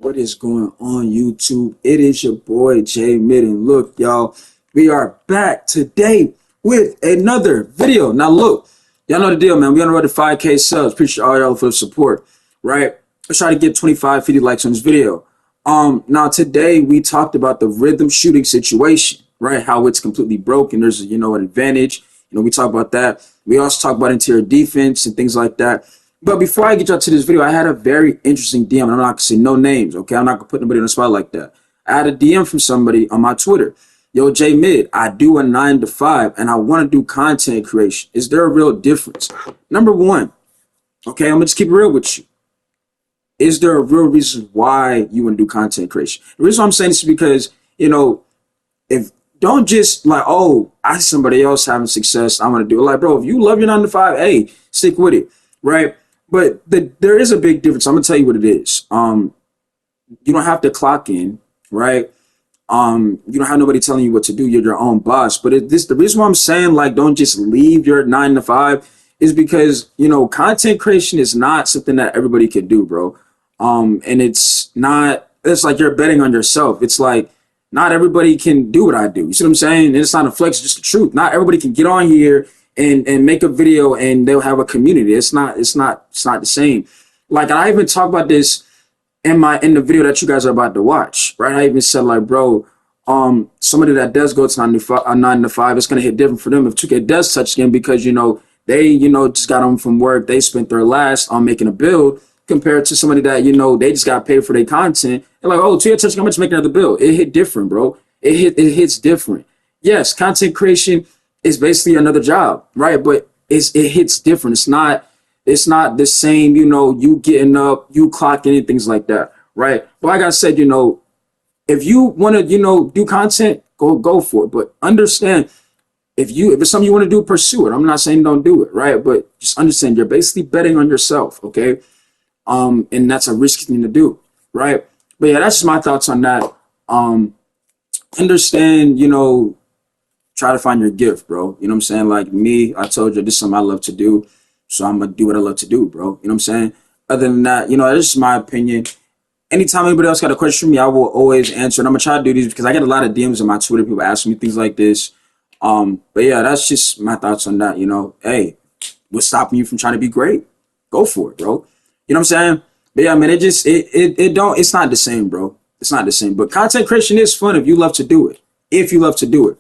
What is going on, YouTube? It is your boy J Mid, and look, y'all, we are back today with another video. Now, look, y'all know the deal, man. We on the road to 5K subs. Appreciate all y'all for the support, right? Let's try to get 25, 50 likes on this video. Now today we talked about the rhythm shooting situation, right? How it's completely broken. There's, an advantage. We talk about that. We also talk about interior defense and things like that. But before I get y'all to this video, I had a very interesting DM. I'm not gonna say no names, okay? I'm not gonna put nobody on the spot like that. I had a DM from somebody on my Twitter. Yo, J Mid, I do a 9 to 5 and I want to do content creation. Is there a real difference? Number one, okay, I'm gonna just keep it real with you. Is there a real reason why you want to do content creation? The reason why I'm saying this is because, if don't just like, oh, I see somebody else having success, I want to do it. Like, bro, if you love your 9 to 5, hey, stick with it, right? But there is a big difference. I'm gonna tell you what it is. You don't have to clock in, right? You don't have nobody telling you what to do. You're your own boss. But the reason why I'm saying, like, don't just leave your 9 to 5 is because, content creation is not something that everybody can do, bro. And it's like you're betting on yourself. It's like not everybody can do what I do. You see what I'm saying? And it's not a flex, it's just the truth. Not everybody can get on here and make a video and they'll have a community. It's not the same. Like, I even talk about this in the video that you guys are about to watch, right? I even said, like, bro, somebody that does go to 9 to 5, it's gonna hit different for them if 2K does touch again because they just got home from work, they spent their last on making a build compared to somebody that they just got paid for their content. They're like, oh, 2K touching, I'm gonna make another build. It hit different, bro. It hits different. Yes, content creation is basically another job, right? But it hits different. It's not the same, you getting up, you clocking and things like that, right? But like I said, if you want to, do content, go for it. But understand, if it's something you want to do, pursue it. I'm not saying don't do it, right? But just understand you're basically betting on yourself, okay? And that's a risky thing to do, right? But yeah, that's just my thoughts on that. Understand, try to find your gift, bro. You know what I'm saying? Like me, I told you this is something I love to do. So I'm gonna do what I love to do, bro. You know what I'm saying? Other than that, that's just my opinion. Anytime anybody else got a question for me, I will always answer. And I'm gonna try to do these because I get a lot of DMs on my Twitter, people asking me things like this. But yeah, that's just my thoughts on that. Hey, what's stopping you from trying to be great? Go for it, bro. You know what I'm saying? But yeah, man, it's not the same, bro. It's not the same. But content creation is fun if you love to do it. If you love to do it.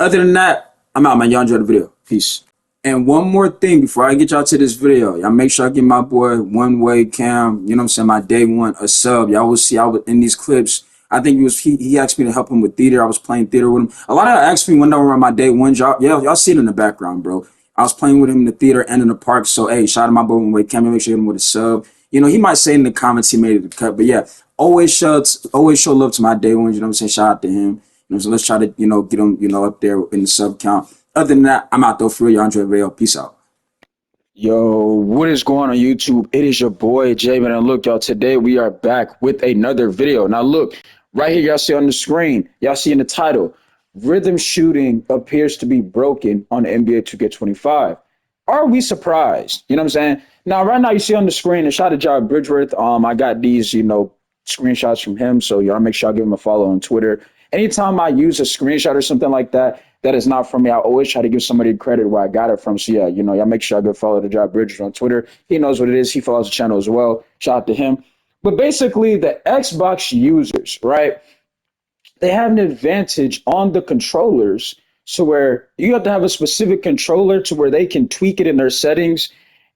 Other than that, I'm out, man. Y'all enjoy the video. Peace. And one more thing before I get y'all to this video, y'all make sure I give my boy One Way Cam, my day one, a sub. Y'all will see in these clips. I think he asked me to help him with theater. I was playing theater with him. A lot of y'all asked me when I was on my day one job. Yeah, y'all see it in the background, bro. I was playing with him in the theater and in the park. So hey, shout out to my boy One Way Cam. Make sure you hit him with a sub. He might say in the comments he made it the cut, but yeah, always show love to my day one. Shout out to him. So let's try to, get him, up there in the sub count. Other than that, I'm out though for real. Y'all enjoy the video. Peace out. Yo, what is going on YouTube? It is your boy Javen, and look, y'all, today we are back with another video. Now look, right here, y'all see on the screen, y'all see in the title, rhythm shooting appears to be broken on the NBA 2K25. Are we surprised? You know what I'm saying? Now, right now, you see on the screen, a shot of John Bridgeworth. I got these, screenshots from him. So y'all make sure I give him a follow on Twitter. Anytime I use a screenshot or something like that, that is not from me. I always try to give somebody credit where I got it from. So yeah, y'all make sure I go follow the John Bridges on Twitter. He knows what it is. He follows the channel as well. Shout out to him. But basically, the Xbox users, right? They have an advantage on the controllers. So where you have to have a specific controller to where they can tweak it in their settings,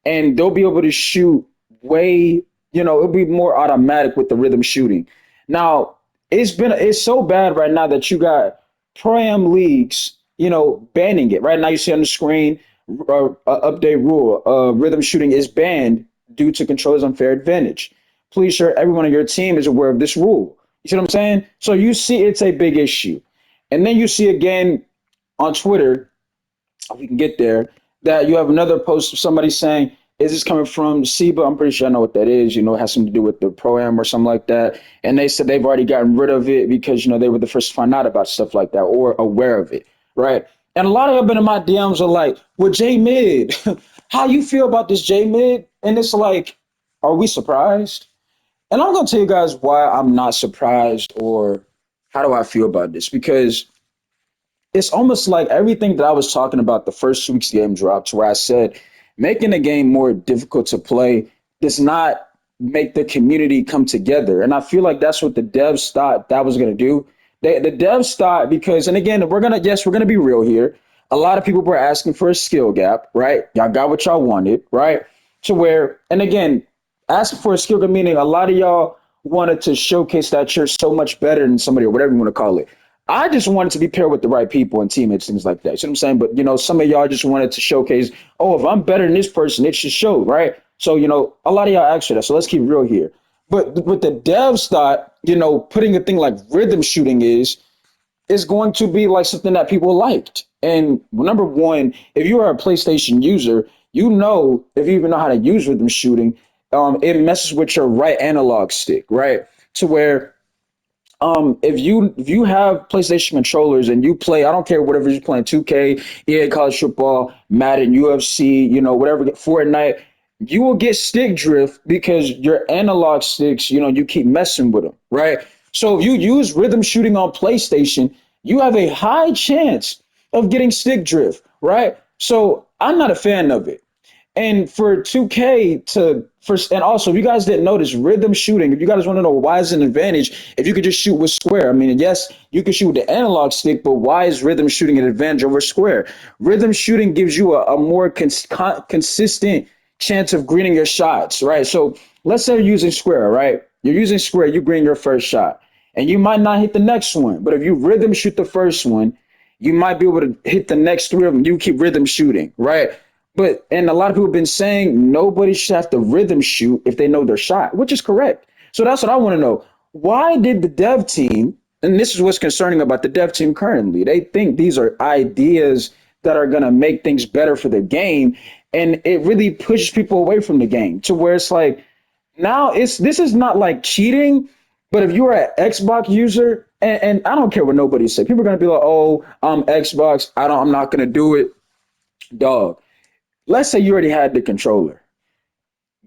and they'll be able to shoot way, it'll be more automatic with the rhythm shooting. Now, it's so bad right now that you got pro-am leagues, banning it. Right now you see on the screen, update rule, rhythm shooting is banned due to controllers' unfair advantage. Please sure everyone on your team is aware of this rule. You see what I'm saying? So you see it's a big issue. And then you see again on Twitter, if we can get there, that you have another post of somebody saying, is this coming from SIBA? I'm pretty sure I know what that is. It has something to do with the pro-am or something like that. And they said they've already gotten rid of it because, they were the first to find out about stuff like that or aware of it, right? And a lot of y'all been in my DMs are like, well, J Mid, how you feel about this, J Mid? And it's like, are we surprised? And I'm gonna tell you guys why I'm not surprised or how do I feel about this because it's almost like everything that I was talking about the first 2 weeks the game dropped, where I said making the game more difficult to play does not make the community come together. And I feel like that's what the devs thought that was going to do. The devs thought because, and again, we're going to be real here. A lot of people were asking for a skill gap, right? Y'all got what y'all wanted, right? To where, and again, asking for a skill gap meaning a lot of y'all wanted to showcase that you're so much better than somebody or whatever you want to call it. I just wanted to be paired with the right people and teammates, things like that. You see what I'm saying? But some of y'all just wanted to showcase, oh, if I'm better than this person, it should show, right? So, a lot of y'all asked for that. So let's keep real here. But the devs thought, putting a thing like rhythm shooting is going to be like something that people liked. And number one, if you are a PlayStation user, if you even know how to use rhythm shooting, it messes with your right analog stick, right? To where if you have PlayStation controllers and you play, I don't care whatever you're playing, 2K, EA College Football, Madden, UFC, whatever, Fortnite, you will get stick drift because your analog sticks, you keep messing with them, right? So if you use rhythm shooting on PlayStation, you have a high chance of getting stick drift, right? So I'm not a fan of it. And for 2K to first, and also, if you guys didn't notice, rhythm shooting, if you guys want to know why is an advantage, if you could just shoot with square, I mean, yes, you can shoot with the analog stick, but why is rhythm shooting an advantage over square? Rhythm shooting gives you a more consistent chance of greening your shots, right? So let's say you're using square, right? You're using square, you green your first shot, and you might not hit the next one, but if you rhythm shoot the first one, you might be able to hit the next three of them. You keep rhythm shooting, right? But and a lot of people have been saying nobody should have to rhythm shoot if they know their shot, which is correct. So that's what I want to know. Why did the dev team, and this is what's concerning about the dev team currently, they think these are ideas that are going to make things better for the game, and it really pushes people away from the game to where it's like now it's this is not like cheating, but if you're an Xbox user, and I don't care what nobody says, people are gonna be like, "Oh, I'm Xbox. I'm not gonna do it, dog." Let's say you already had the controller.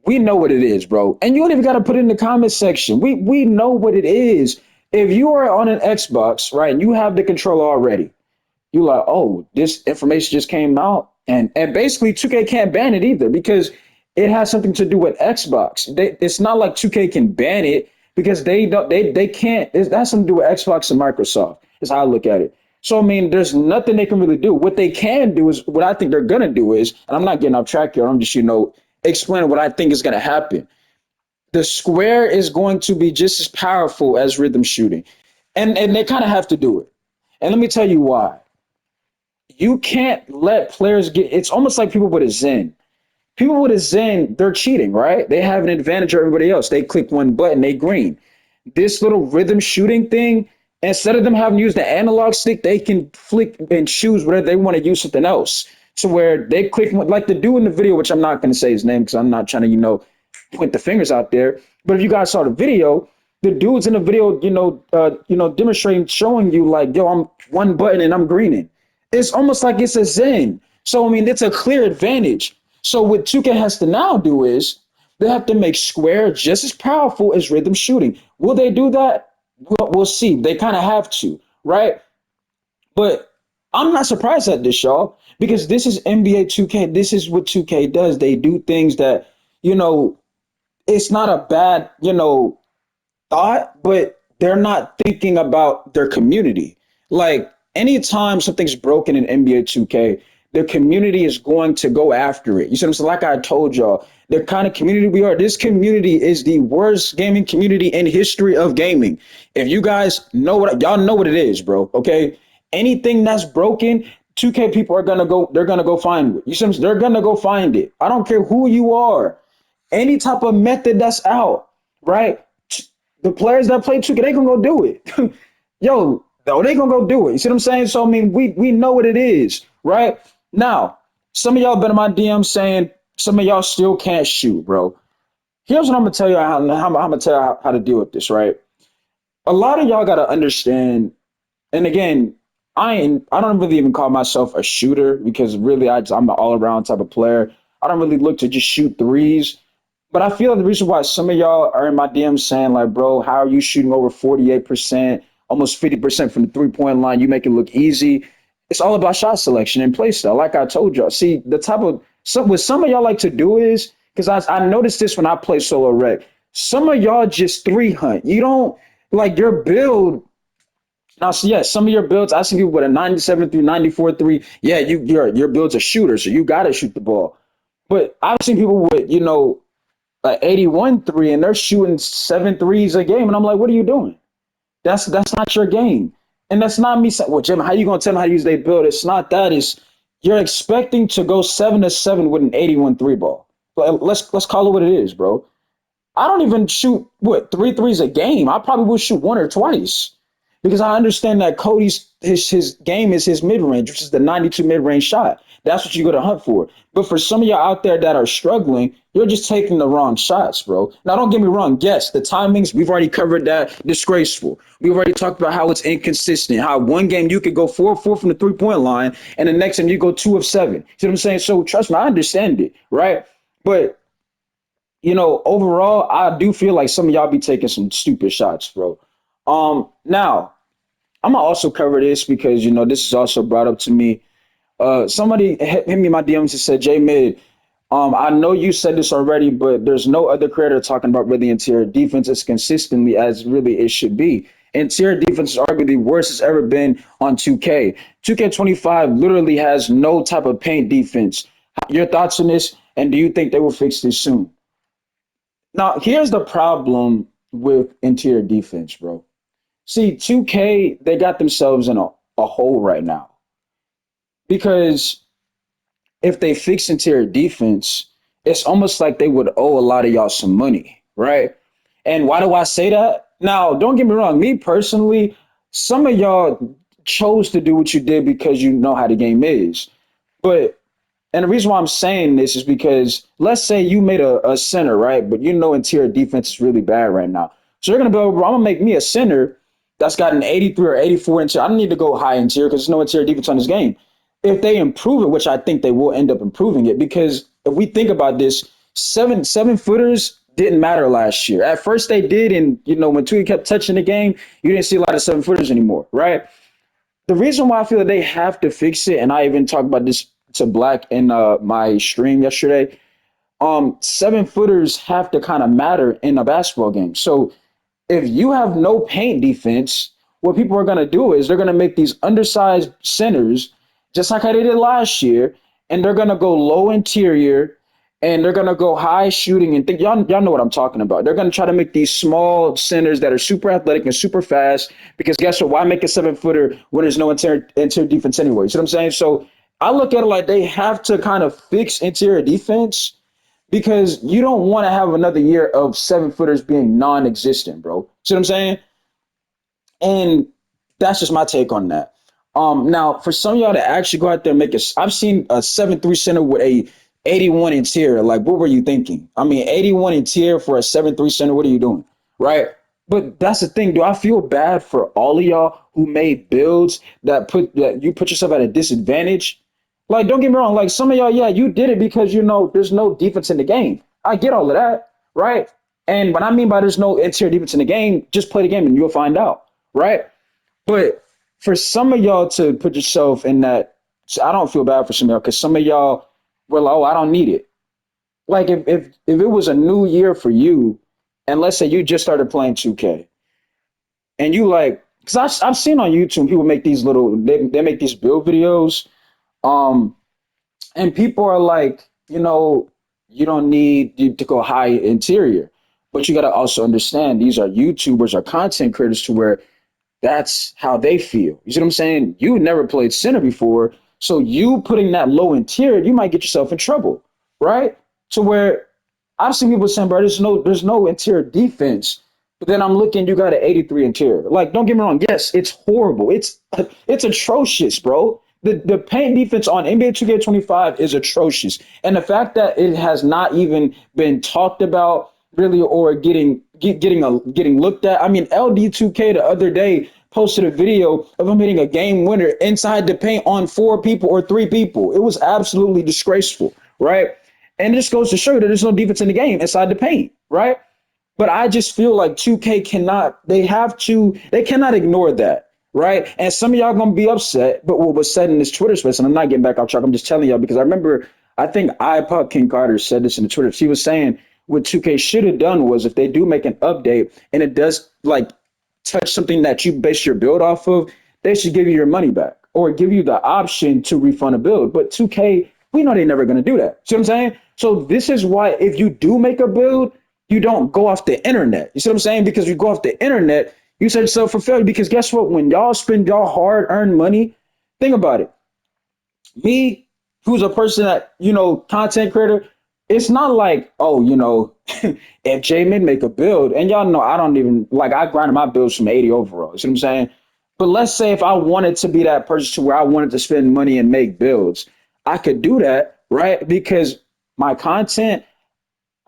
We know what it is, bro. And you don't even got to put it in the comment section. We know what it is. If you are on an Xbox, right, and you have the controller already, you like, oh, this information just came out, and basically 2K can't ban it either because it has something to do with Xbox. It's not like 2K can ban it because they don't they can't. It has something to do with Xbox and Microsoft. Is how I look at it. So I mean, there's nothing they can really do. What they can do is what I think they're gonna do is, and I'm not getting off track here. I'm just explaining what I think is gonna happen. The square is going to be just as powerful as rhythm shooting, and they kind of have to do it. And let me tell you why you can't let players get it's almost like people with a zen. People with a zen, they're cheating, right? They have an advantage over everybody else. They click one button, they green. This little rhythm shooting thing, instead of them having to use the analog stick, they can flick and choose whether they want to use something else. To where they click like the dude in the video, which I'm not going to say his name because I'm not trying to point the fingers out there. But if you guys saw the video, the dudes in the video, demonstrating, showing you like, yo, I'm one button and I'm greening. It's almost like it's a zen. So I mean, it's a clear advantage. So what 2K has to now do is they have to make square just as powerful as rhythm shooting. Will they do that? We'll see. They kind of have to, right? But I'm not surprised at this, y'all, because this is NBA 2K. This is what 2K does. They do things that, you know, it's not a bad, thought, but they're not thinking about their community. Like anytime something's broken in NBA 2K, the community is going to go after it. You see what I'm saying? Like I told y'all, the kind of community we are, this community is the worst gaming community in history of gaming. If you guys know what y'all know what it is, bro. Okay. Anything that's broken, 2K people are gonna go, they're gonna go find it. You see what I'm saying? They're gonna go find it. I don't care who you are. Any type of method that's out, right? The players that play 2K, they gonna go do it. Yo, no, they gonna go do it. You see what I'm saying? So I mean, we know what it is, right? Now, some of y'all been in my DM saying some of y'all still can't shoot, bro. Here's what I'm gonna tell you I'm gonna tell you how to deal with this, right? A lot of y'all gotta understand, and again, I don't really even call myself a shooter because really I'm an all around type of player. I don't really look to just shoot threes. But I feel the reason why some of y'all are in my DMs saying like, bro, how are you shooting over 48%, almost 50% from the 3 point line? You make it look easy. It's all about shot selection and play style. Like I told y'all, see the type of what some of y'all like to do is because I noticed this when I play solo rec. Some of y'all just three hunt. You don't like your build. Now, so yeah, some of your builds, I see people with a 97 through 94 three. Yeah, your build's a shooter, so you gotta shoot the ball. But I've seen people with, 81 three and they're shooting seven threes a game. And I'm like, what are you doing? That's not your game. And that's not me saying, well, Jim, how you gonna tell them how to use their build? It's not that. It's you're expecting to go 7 to 7 with an 81 three ball. But let's call it what it is, bro. I don't even shoot what three threes a game. I probably would shoot one or twice because I understand that Cody's his game is his mid range, which is the 92 mid range shot. That's what you go to hunt for. But for some of y'all out there that are struggling, you're just taking the wrong shots, bro. Now, don't get me wrong. Yes, the timings we've already covered that disgraceful. We've already talked about how it's inconsistent. How one game you could go 4 of 4 from the 3 point line, and the next time you go 2 of 7. See what I'm saying? So trust me, I understand it, right? But overall, I do feel like some of y'all be taking some stupid shots, bro. Now I'm gonna also cover this because this is also brought up to me. Somebody hit me in my DMs and said, "J Mid, I know you said this already, but there's no other creator talking about really interior defense as consistently as really it should be. Interior defense is arguably worse it's ever been on 2K. 2K25 literally has no type of paint defense. Your thoughts on this, and do you think they will fix this soon?" Now, here's the problem with interior defense, bro. See, 2K, they got themselves in a hole right now because if they fix interior defense, it's almost like they would owe a lot of y'all some money, right? And why do I say that? Now, don't get me wrong. Me personally, some of y'all chose to do what you did because you know how the game is. But and the reason why I'm saying this is because let's say you made a center, right? But interior defense is really bad right now. So you're gonna be able, I'm gonna make me a center that's got an 83 or 84 interior. I don't need to go high interior because there's no interior defense on this game. If they improve it, which I think they will end up improving it, because if we think about this, seven footers didn't matter last year. At first they did, and when Tweety kept touching the game, you didn't see a lot of 7 footers anymore, right? The reason why I feel that they have to fix it, and I even talked about this to Black in my stream yesterday. 7 footers have to kind of matter in a basketball game. So if you have no paint defense, what people are going to do is they're going to make these undersized centers, just like how they did last year, and they're going to go low interior and they're going to go high shooting and think y'all know what I'm talking about. They're going to try to make these small centers that are super athletic and super fast because guess what? Why make a 7 footer when there's no interior defense anyway? You see what I'm saying? So I look at it like they have to kind of fix interior defense because you don't want to have another year of 7 footers being non-existent, bro. See what I'm saying? And that's just my take on that. Now for some of y'all to actually go out there and make a, I've seen a 7-3 center with a 81 interior. Like, what were you thinking? I mean, 81 interior for a 7-3 center. What are you doing? Right? But that's the thing. Do I feel bad for all of y'all who made builds that you put yourself at a disadvantage? Like, don't get me wrong. Like some of y'all, yeah, you did it because there's no defense in the game. I get all of that, right? And what I mean by there's no interior defense in the game, just play the game and you'll find out, right? But for some of y'all to put yourself in that, so I don't feel bad for some of y'all because some of y'all were like, oh, I don't need it. Like if it was a new year for you, and let's say you just started playing 2K, and you like, because I've seen on YouTube people make these they make these build videos, um, and people are like, you don't need to go high interior, but you got to also understand these are YouTubers or content creators to where that's how they feel. You see what I'm saying? You never played center before, so you putting that low interior, you might get yourself in trouble, right? To where I've seen people saying, bro, there's no interior defense. But then I'm looking, you got an 83 interior. Like, don't get me wrong. Yes, it's horrible. It's atrocious, bro. The paint defense on NBA 2K25 is atrocious. And the fact that it has not even been talked about really or getting looked at. I mean, LD2K the other day posted a video of him hitting a game winner inside the paint on 4 people or 3 people. It was absolutely disgraceful, right? And it just goes to show you that there's no defense in the game inside the paint, right? But I just feel like 2K cannot, they cannot ignore that, right? And some of y'all gonna be upset, but what was said in this Twitter space, and I'm not getting back off track, I'm just telling y'all because I remember, I think iPod King Carter said this in the Twitter. She was saying what 2K should have done was if they do make an update and it does like touch something that you base your build off of, they should give you your money back or give you the option to refund a build. But 2K, we know they're never going to do that. See what I'm saying? So this is why if you do make a build, you don't go off the internet. You see what I'm saying? Because you go off the internet, you set yourself for failure. Because guess what? When y'all spend y'all hard earned money, think about it. Me, who's a person that, content creator, it's not like, oh, if J-Min make a build, and y'all know I don't even like I grinded my builds from 80 overall. You see what I'm saying? But let's say if I wanted to be that person to where I wanted to spend money and make builds, I could do that, right? Because my content,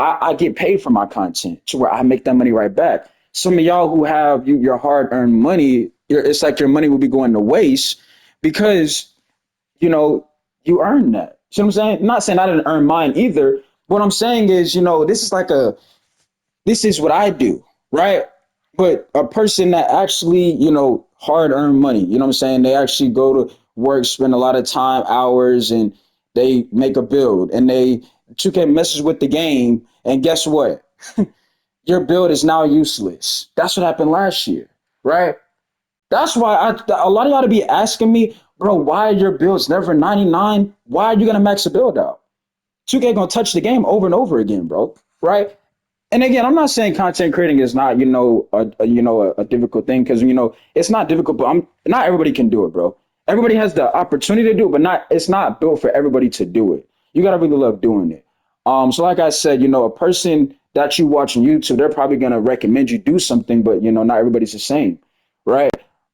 I get paid for my content to where I make that money right back. Some of y'all who have your hard earned money, it's like your money will be going to waste because you know, you earn that. See what I'm saying? I'm not saying I didn't earn mine either. What I'm saying is, this is what I do, right? But a person that actually, hard earned money, you know what I'm saying? They actually go to work, spend a lot of time, hours, and they make a build and they 2K messes with the game. And guess what? Your build is now useless. That's what happened last year, right? That's why a lot of y'all to be asking me, bro, why are your builds never 99? Why are you gonna max a build out? 2K gonna touch the game over and over again, bro. Right? And again, I'm not saying content creating is not, a difficult thing because it's not difficult, but not everybody can do it, bro. Everybody has the opportunity to do it, but it's not built for everybody to do it. You gotta really love doing it. So like I said, a person that you watch on YouTube, they're probably gonna recommend you do something, but not everybody's the same, right?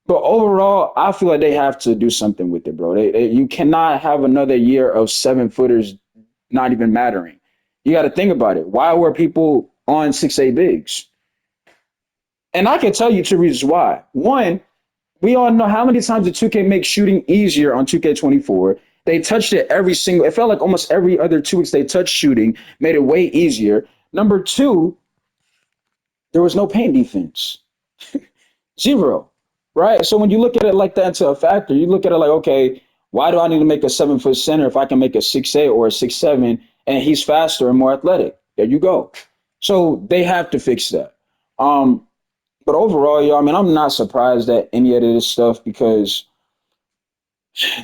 But overall, I feel like they have to do something with it, bro. You cannot have another year of 7 footers not even mattering. You got to think about it. Why were people on 6A bigs? And I can tell you two reasons why. One, we all know how many times the 2K makes shooting easier on 2K24. They touched it it felt like almost every other 2 weeks they touched shooting, made it way easier. Number two, there was no paint defense. Zero. Right? So when you look at it like that into a factor, you look at it like, okay, why do I need to make a 7 foot center if I can make a 6'8" or a 6'7" and he's faster and more athletic? There you go. So they have to fix that. Um, but overall, y'all, I mean, I'm not surprised at any of this stuff because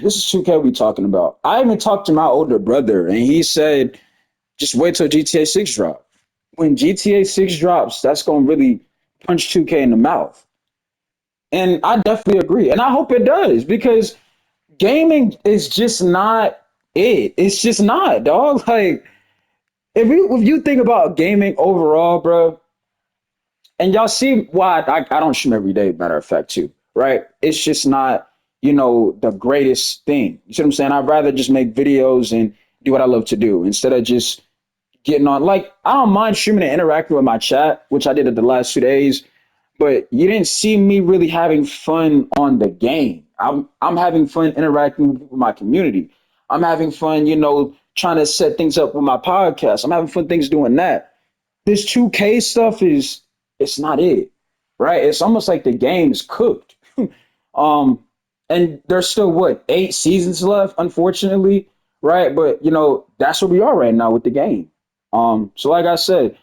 this is 2K we talking about. I even talked to my older brother and he said, just wait till GTA 6 drop. When GTA 6 drops, that's going to really punch 2K in the mouth. And I definitely agree. And I hope it does because gaming is just not it. It's just not, dog. Like if you think about gaming overall, bro, and y'all see why I don't stream every day, matter of fact, too, right? It's just not, the greatest thing. You see what I'm saying? I'd rather just make videos and do what I love to do instead of just getting on. Like, I don't mind streaming and interacting with my chat, which I did it the last 2 days, but you didn't see me really having fun on the game. I'm having fun interacting with my community. I'm having fun, trying to set things up with my podcast. I'm having fun things doing that. This 2K stuff it's not it, right? It's almost like the game is cooked. um, and there's still what 8 seasons left, unfortunately, right? But that's where we are right now with the game. So like I said,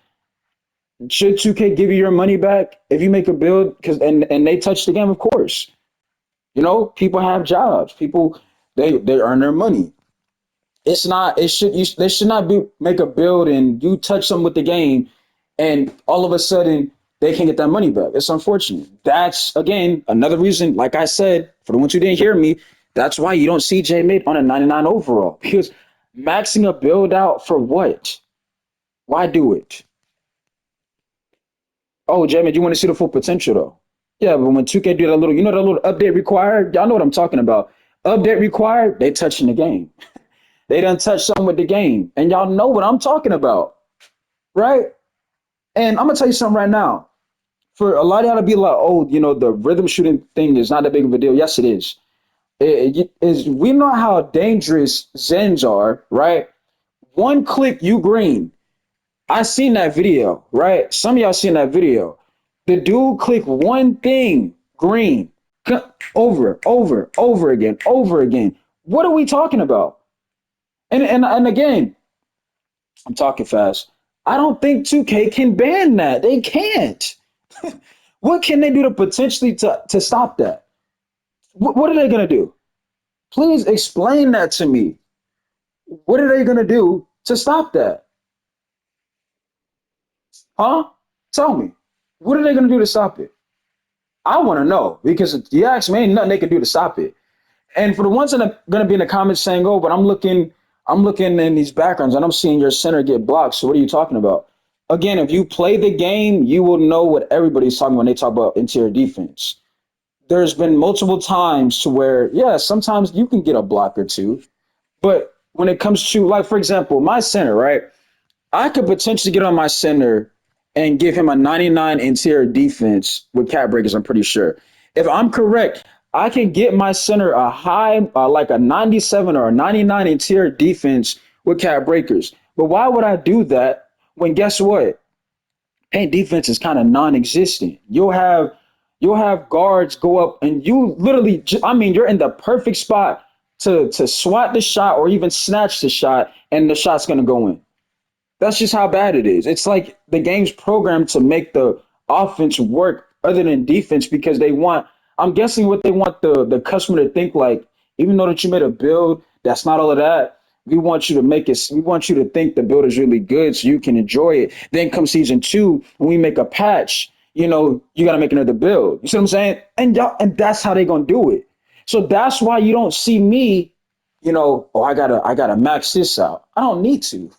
should 2K give you your money back if you make a build? Because and they touch the game, of course. People have jobs. People they earn their money. It's not. They should not be make a build and you touch something with the game, and all of a sudden they can't get that money back. It's unfortunate. That's again another reason. Like I said, for the ones who didn't hear me, that's why you don't see J Mid on a 99 overall because maxing a build out for what? Why do it? Oh, Jamie, you want to see the full potential though? Yeah, but when 2K do that little, that little update required, y'all know what I'm talking about. Update required, they touching the game. They done touch something with the game. And y'all know what I'm talking about, right? And I'm gonna tell you something right now. For a lot of y'all to be like, oh, the rhythm shooting thing is not that big of a deal. Yes, it is. We know how dangerous Zens are, right? One click, you green. I seen that video, right? Some of y'all seen that video. The dude clicked one thing, green, over again. What are we talking about? And again, I'm talking fast. I don't think 2K can ban that. They can't. What can they do to potentially to stop that? What are they gonna do? Please explain that to me. What are they gonna do to stop that? Huh? Tell me. What are they gonna do to stop it? I want to know because if you ask me, ain't nothing they can do to stop it. And for the ones that are going to be in the comments saying, "Oh, but I'm looking in these backgrounds and I'm seeing your center get blocked." So what are you talking about? Again, if you play the game, you will know what everybody's talking when they talk about interior defense. There's been multiple times to where, yeah, sometimes you can get a block or two, but when it comes to, like, for example, my center, right? I could potentially get on my center and give him a 99 interior defense with cat breakers, I'm pretty sure. If I'm correct, I can get my center a high, like a 97 or a 99 interior defense with cat breakers. But why would I do that when guess what? Paint defense is kind of non-existent. You'll have guards go up and you literally, I mean, you're in the perfect spot to swat the shot or even snatch the shot, and the shot's gonna go in. That's just how bad it is. It's like the game's programmed to make the offense work other than defense because they want, I'm guessing what they want the customer to think like, even though that you made a build, that's not all of that. We want you to think the build is really good so you can enjoy it. Then come season two, when we make a patch, you gotta make another build. You see what I'm saying? And that's how they gonna do it. So that's why you don't see me, oh, I gotta max this out. I don't need to.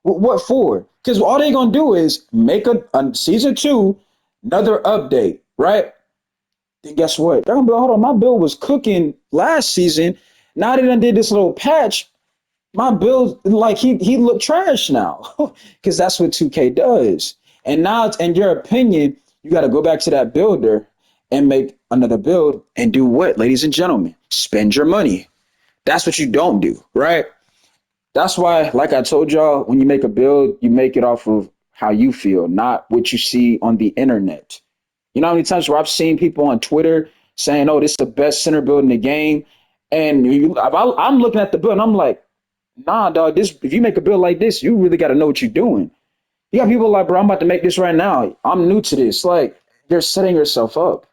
What for? Because all they're gonna do is make a season two, another update, right? Then guess what? They're gonna be like, hold on, my build was cooking last season. Now they done did this little patch. My build, like he looked trash now, because that's what 2K does. And now, in your opinion, you got to go back to that builder and make another build and do what, ladies and gentlemen? Spend your money. That's what you don't do, right? That's why, like I told y'all, when you make a build, you make it off of how you feel, not what you see on the internet. You know how many times where I've seen people on Twitter saying, "Oh, this is the best center build in the game," and I'm looking at the build and I'm like, "Nah, dog. This if you make a build like this, you really got to know what you're doing." You got people like, "Bro, I'm about to make this right now. I'm new to this." Like you're setting yourself up.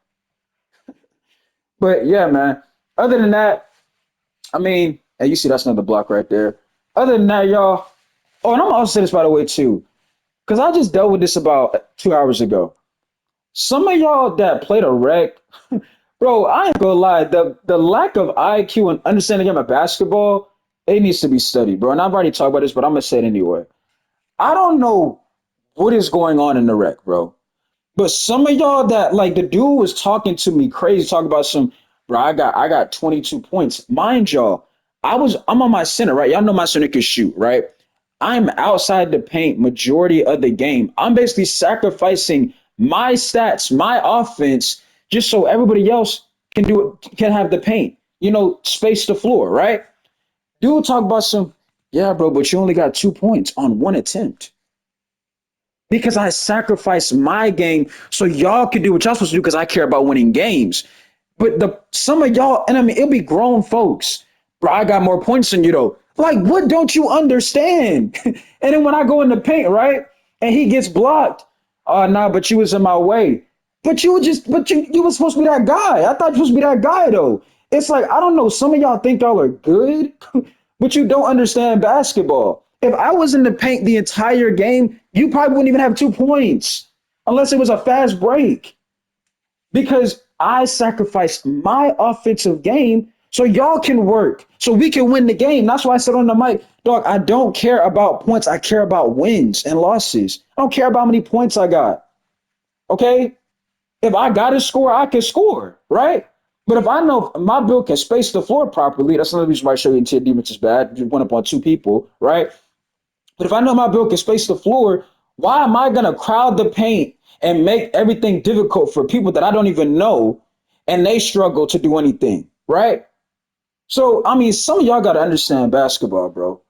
But yeah, man. Other than that, I mean, and you see that's another block right there. Other than that, y'all. Oh, and I'm also say this by the way too, because I just dealt with this about 2 hours ago. Some of y'all that played a rec, bro, I ain't gonna lie, the lack of IQ and understanding of basketball, it needs to be studied, bro. And I've already talked about this, but I'm gonna say it anyway. I don't know what is going on in the rec, bro. But some of y'all that like the dude was talking to me crazy, talking about some, bro. I got 22 points. Mind y'all, I'm on my center, right? Y'all know my center can shoot, right? I'm outside the paint majority of the game. I'm basically sacrificing my stats, my offense, just so everybody else can do it, can have the paint. Space the floor, right? Dude talk about some, yeah, bro, but you only got 2 points on one attempt because I sacrificed my game so y'all can do what y'all supposed to do because I care about winning games. But some of y'all, and I mean, it'll be grown folks. Bro, I got more points than you though. Like, what don't you understand? And then when I go in the paint, right, and he gets blocked, oh nah, but you was in my way. But you was supposed to be that guy. I thought you was supposed to be that guy though. It's like I don't know. Some of y'all think y'all are good, but you don't understand basketball. If I was in the paint the entire game, you probably wouldn't even have 2 points unless it was a fast break because I sacrificed my offensive game so y'all can work, so we can win the game. That's why I said on the mic, dog, I don't care about points. I care about wins and losses. I don't care about how many points I got. Okay? If I got to score, I can score, right? But if I know my build can space the floor properly, that's another reason why I show you interior defense is bad. You went up on two people, right? But if I know my build can space the floor, why am I gonna crowd the paint and make everything difficult for people that I don't even know and they struggle to do anything, right? So I mean, some of y'all gotta understand basketball, bro.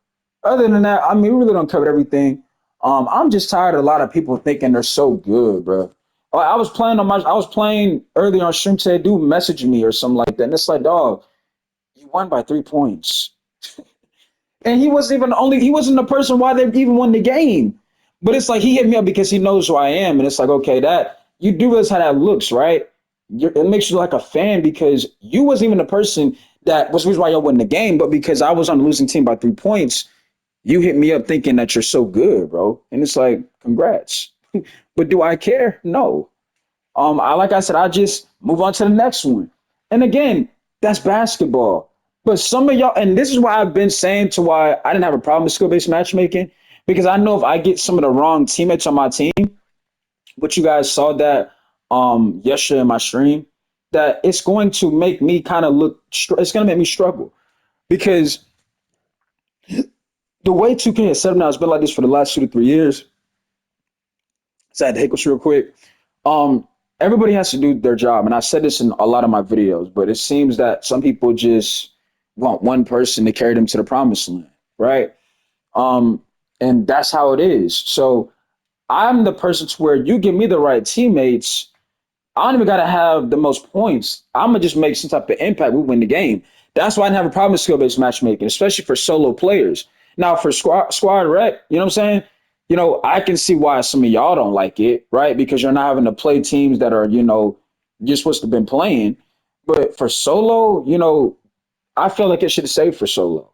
Other than that, I mean, we really don't cover everything. I'm just tired of a lot of people thinking they're so good, bro. I was playing earlier on stream today. Dude messaged me or something like that, and it's like, dog, you won by 3 points, and he wasn't the person why they even won the game. But it's like he hit me up because he knows who I am, and it's like, okay, that you do realize how that looks, right? It makes you like a fan because you wasn't even the person that was the reason why y'all won the game, but because I was on the losing team by 3 points, you hit me up thinking that you're so good, bro. And it's like, congrats. But do I care? No. I like I said, I just move on to the next one. And again, that's basketball. But some of y'all, and this is why I've been saying to why I didn't have a problem with skill-based matchmaking, because I know if I get some of the wrong teammates on my team, but you guys saw that yesterday in my stream, that it's going to make me kind of it's going to make me struggle because the way 2K has set up now has been like this for the last 2 to 3 years. So I had to hiccups real quick. Um, Everybody has to do their job, and I said this in a lot of my videos, but it seems that some people just want one person to carry them to the promised land, right? Um, and that's how it is. So I'm the person to where you give me the right teammates, I don't even gotta have the most points. I'm gonna just make some type of impact. We win the game. That's why I didn't have a problem with skill based matchmaking, especially for solo players. Now for squad rec, you know what I'm saying? I can see why some of y'all don't like it, right? Because you're not having to play teams that are, you're supposed to have been playing. But for solo, I feel like it should have saved for solo.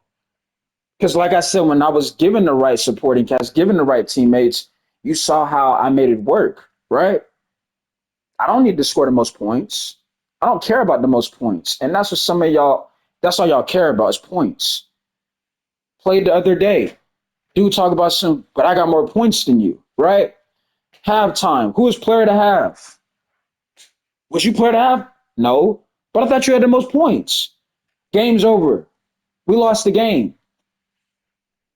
Because like I said, when I was given the right supporting cast, given the right teammates, you saw how I made it work, right? I don't need to score the most points. I don't care about the most points. And that's what some of y'all, that's all y'all care about is points. Played the other day. Dude talk about but I got more points than you, right? Halftime. Who was player to have? Was you player to have? No. But I thought you had the most points. Game's over. We lost the game.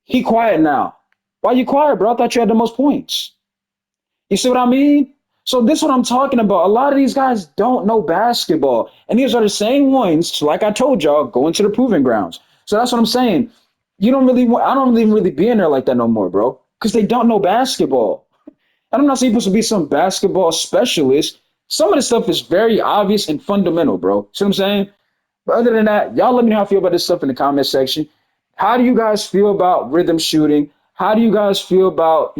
He quiet now. Why you quiet, bro? I thought you had the most points. You see what I mean? So this is what I'm talking about. A lot of these guys don't know basketball. And these are the same ones, like I told y'all, going to the proving grounds. So that's what I'm saying. You don't really want, I don't really be in there like that no more, bro. Because they don't know basketball. And I'm not saying you're supposed to be some basketball specialist. Some of the stuff is very obvious and fundamental, bro. See what I'm saying? But other than that, y'all let me know how you feel about this stuff in the comment section. How do you guys feel about rhythm shooting? How do you guys feel about,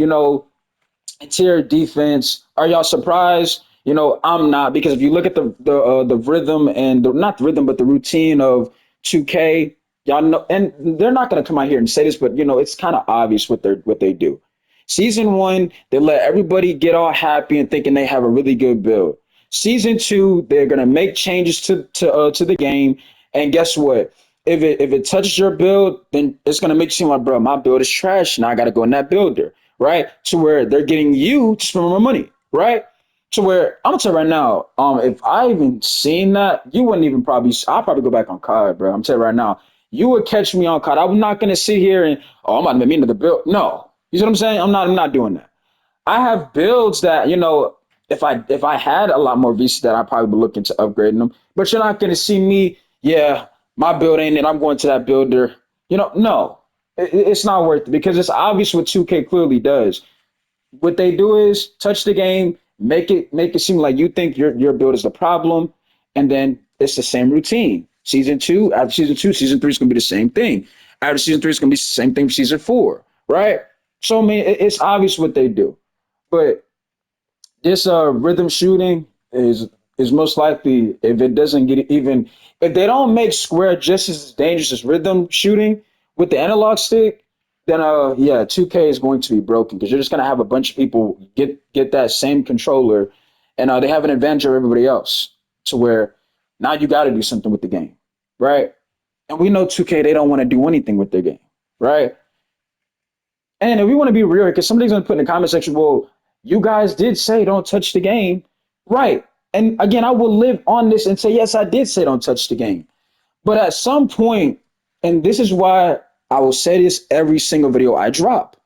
interior defense. Are y'all surprised? I'm not because if you look at the rhythm and not the rhythm but the routine of 2K, y'all know, and they're not going to come out here and say this, but it's kind of obvious what they do. Season one, they let everybody get all happy and thinking they have a really good build. Season two, they're going to make changes to the game, and guess what? If it touches your build, then it's gonna make you seem like, bro, my build is trash. Now I gotta go in that builder, right? To where they're getting you to spend more money, right? To where I'm gonna tell you right now, if I even seen that, you wouldn't even probably. I'll probably go back on COD, bro. I'm telling you right now, you would catch me on COD. I'm not gonna sit here and I'm not gonna make me into the build. No, you see what I'm saying? I'm not doing that. I have builds that if I had a lot more VC that I probably would look into upgrading them. But you're not going to see me. Yeah, my build ain't it. I'm going to that builder. No, it's not worth it because it's obvious what 2K clearly does. What they do is touch the game, make it seem like you think your build is the problem, and then it's the same routine. Season two, after season two, season three is going to be the same thing. After season three, it's going to be the same thing for season four, right? So I mean, it's obvious what they do. But this rhythm shooting is most likely if it doesn't get even if they don't make square just as dangerous as rhythm shooting with the analog stick, then yeah, 2K is going to be broken because you're just gonna have a bunch of people get that same controller, and they have an advantage of everybody else to where now you got to do something with the game, right? And we know 2K they don't want to do anything with their game, right? And if we want to be real, because somebody's going to put in the comment section, well, you guys did say don't touch the game. Right. And again, I will live on this and say, yes, I did say don't touch the game. But at some point, and this is why I will say this every single video I drop,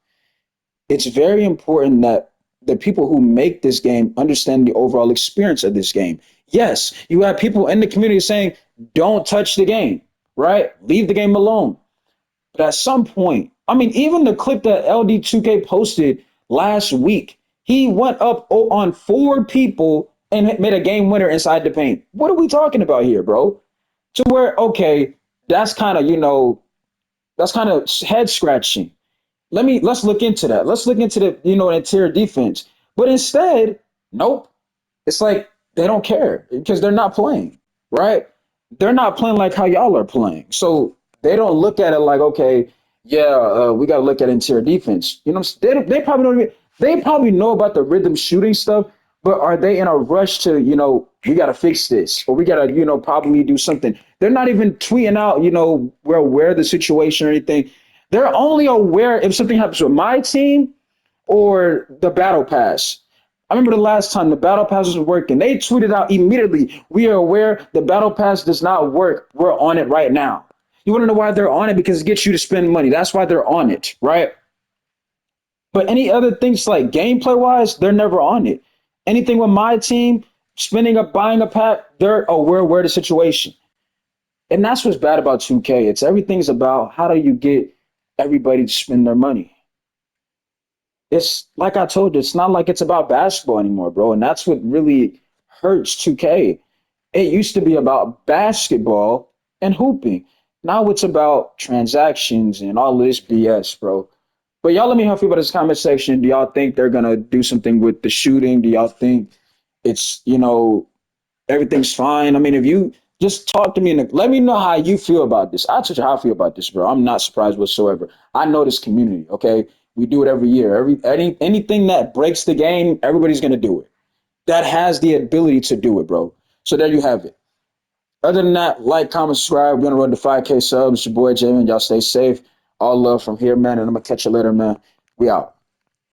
it's very important that the people who make this game understand the overall experience of this game. Yes, you have people in the community saying, don't touch the game, right? Leave the game alone. But at some point, I mean, even the clip that LD2K posted last week, he went up on four people and made a game winner inside the paint. What are we talking about here, bro? To where, okay, that's kind of, that's kind of head scratching. Let's look into that. Let's look into the, interior defense. But instead, nope. It's like they don't care because they're not playing, right? They're not playing like how y'all are playing. So they don't look at it like, okay, yeah, we got to look at interior defense. They probably don't even, they probably know about the rhythm shooting stuff, but are they in a rush to, we got to fix this or we got to, probably do something? They're not even tweeting out, we're aware of the situation or anything. They're only aware if something happens with my team or the battle pass. I remember the last time the battle pass was working. They tweeted out immediately, we are aware the battle pass does not work. We're on it right now. You want to know why they're on it? Because it gets you to spend money. That's why they're on it, right? But any other things like gameplay wise, they're never on it. Anything with my team, spending up, buying a pack, they're aware of the situation. And that's what's bad about 2K. It's everything's about how do you get everybody to spend their money. It's like I told you, it's not like it's about basketball anymore, bro. And that's what really hurts 2K. It used to be about basketball and hooping. Now it's about transactions and all this BS, bro. But y'all let me know how you feel about this comment section. Do y'all think they're gonna do something with the shooting? Do y'all think it's, everything's fine? I mean, if you just talk to me and let me know how you feel about this. I'll tell you how I feel about this, bro. I'm not surprised whatsoever. I know this community, okay? We do it every year. Anything that breaks the game, everybody's gonna do it. That has the ability to do it, bro. So there you have it. Other than that, like, comment, subscribe. We're gonna run to 5K subs. It's your boy Jamin. Y'all stay safe. All love from here, man. And I'm gonna catch you later, man. We out.